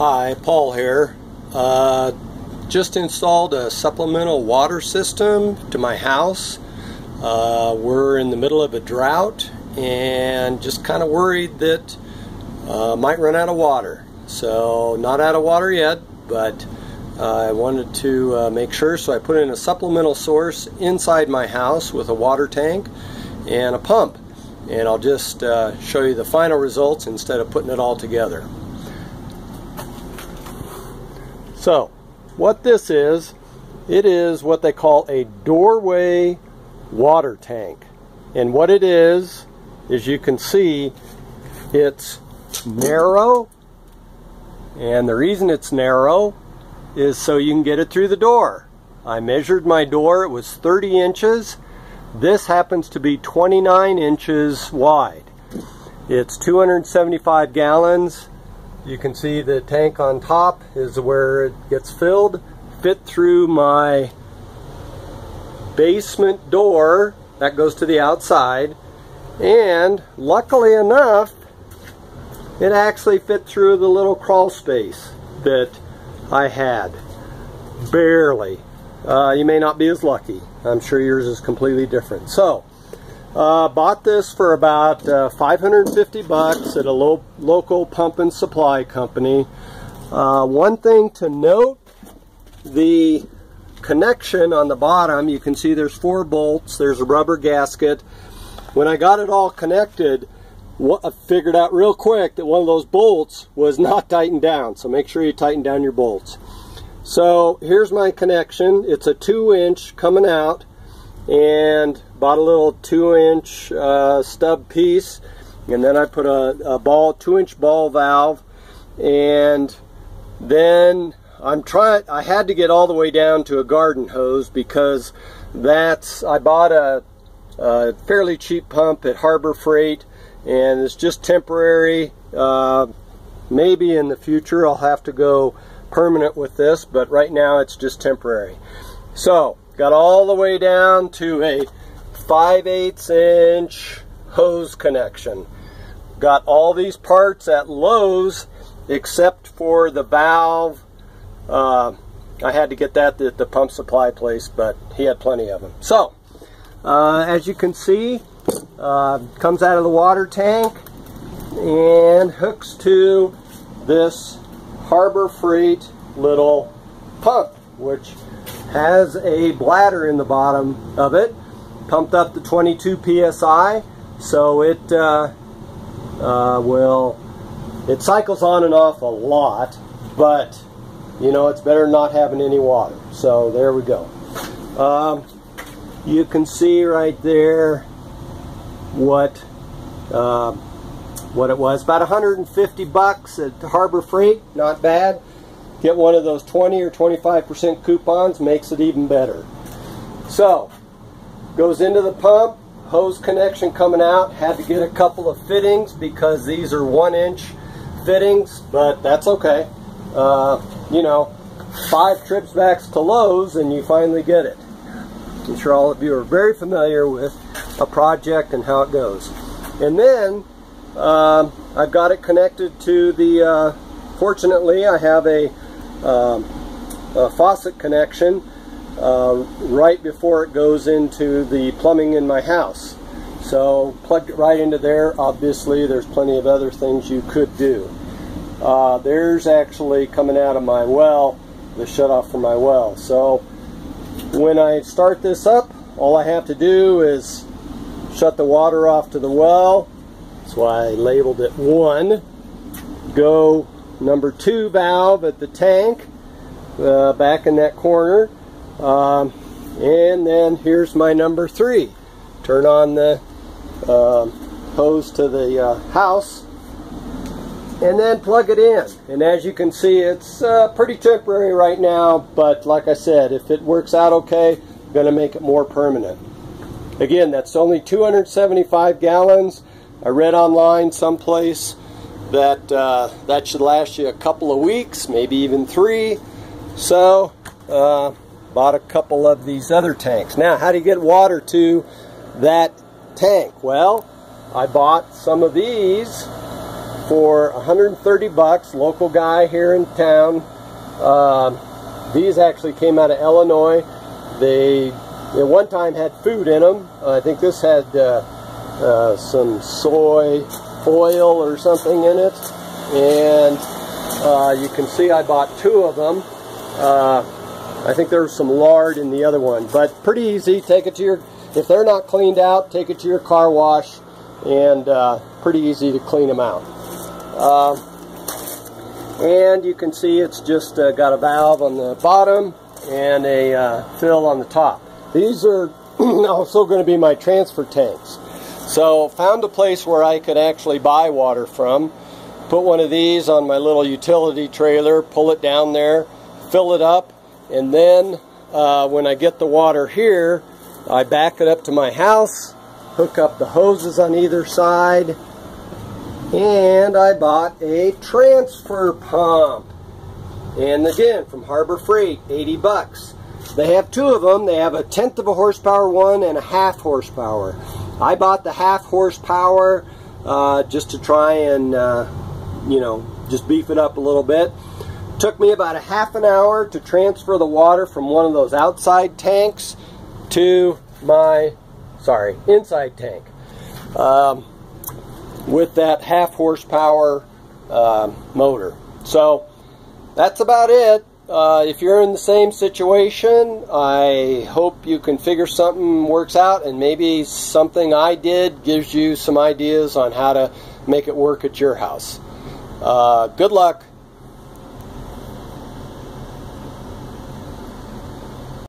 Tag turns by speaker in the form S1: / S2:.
S1: Hi, Paul here. Just installed a supplemental water system to my house. We're in the middle of a drought and just kind of worried that might run out of water. So not out of water yet, but I wanted to make sure, so I put in a supplemental source inside my house with a water tank and a pump. And I'll just show you the final results instead of putting it all together. So, what this is, it is what they call a doorway water tank. And what it is you can see, it's narrow. And the reason it's narrow is so you can get it through the door. I measured my door, it was 30 inches. This happens to be 29 inches wide. It's 275 gallons. You can see the tank on top is where it gets filled. Fit through my basement door. That goes to the outside. And luckily enough, it actually fit through the little crawl space that I had. Barely. You may not be as lucky. I'm sure yours is completely different. So, bought this for about 550 bucks at a local pump and supply company. One thing to note, the connection on the bottom, you can see there's 4 bolts, there's a rubber gasket. When I got it all connected, I figured out real quick that one of those bolts was not tightened down, so make sure you tighten down your bolts. So here's my connection. It's a 2-inch coming out, and bought a little 2-inch stub piece, and then I put a 2-inch ball valve, and then I had to get all the way down to a garden hose because I bought a fairly cheap pump at Harbor Freight, and it's just temporary. Maybe in the future I'll have to go permanent with this, but right now it's just temporary. So got all the way down to a 5/8 inch hose connection. Got all these parts at Lowe's except for the valve. I had to get that at the pump supply place, but he had plenty of them. So as you can see, comes out of the water tank and hooks to this Harbor Freight little pump, which has a bladder in the bottom of it, pumped up to 22 psi, so it it cycles on and off a lot, but you know, it's better than not having any water. So there we go. You can see right there what it was. About 150 bucks at Harbor Freight, not bad. Get one of those 20 or 25% coupons, makes it even better. So, goes into the pump, hose connection coming out. Had to get a couple of fittings because these are 1-inch fittings, but that's okay. You know, 5 trips back to Lowe's and you finally get it. I'm sure all of you are very familiar with a project and how it goes. And then I've got it connected to the, fortunately I have a faucet connection right before it goes into the plumbing in my house. So plugged it right into there. Obviously there's plenty of other things you could do. There's actually coming out of my well, the shutoff for my well. So when I start this up, all I have to do is shut the water off to the well. That's why I labeled it 1. Go number 2 valve at the tank, back in that corner. And then here's my number 3. Turn on the hose to the house, and then plug it in. And as you can see, it's pretty temporary right now, but like I said, if it works out okay, I'm going to make it more permanent. Again, that's only 275 gallons. I read online someplace that that should last you a couple of weeks, maybe even 3. So, bought a couple of these other tanks. Now, how do you get water to that tank? Well, I bought some of these for 130 bucks, local guy here in town. These actually came out of Illinois. They at one time had food in them. I think this had some soy oil or something in it. And you can see I bought 2 of them. I think there was some lard in the other one, but pretty easy. Take it to your, if they're not cleaned out, take it to your car wash, and pretty easy to clean them out. And you can see it's just got a valve on the bottom and a fill on the top. These are also going to be my transfer tanks. So found a place where I could actually buy water from. Put one of these on my little utility trailer, pull it down there, fill it up, and then when I get the water here, I back it up to my house, hook up the hoses on either side, and I bought a transfer pump. And again, from Harbor Freight, 80 bucks. They have 2 of them. They have a 1/10 of a horsepower one and a 1/2 horsepower. I bought the 1/2 horsepower just to try and you know, just beef it up a little bit. Took me about a half an hour to transfer the water from one of those outside tanks to my, inside tank with that 1/2 horsepower motor. So that's about it. If you're in the same situation, I hope you can figure something works out, and maybe something I did gives you some ideas on how to make it work at your house. Good luck.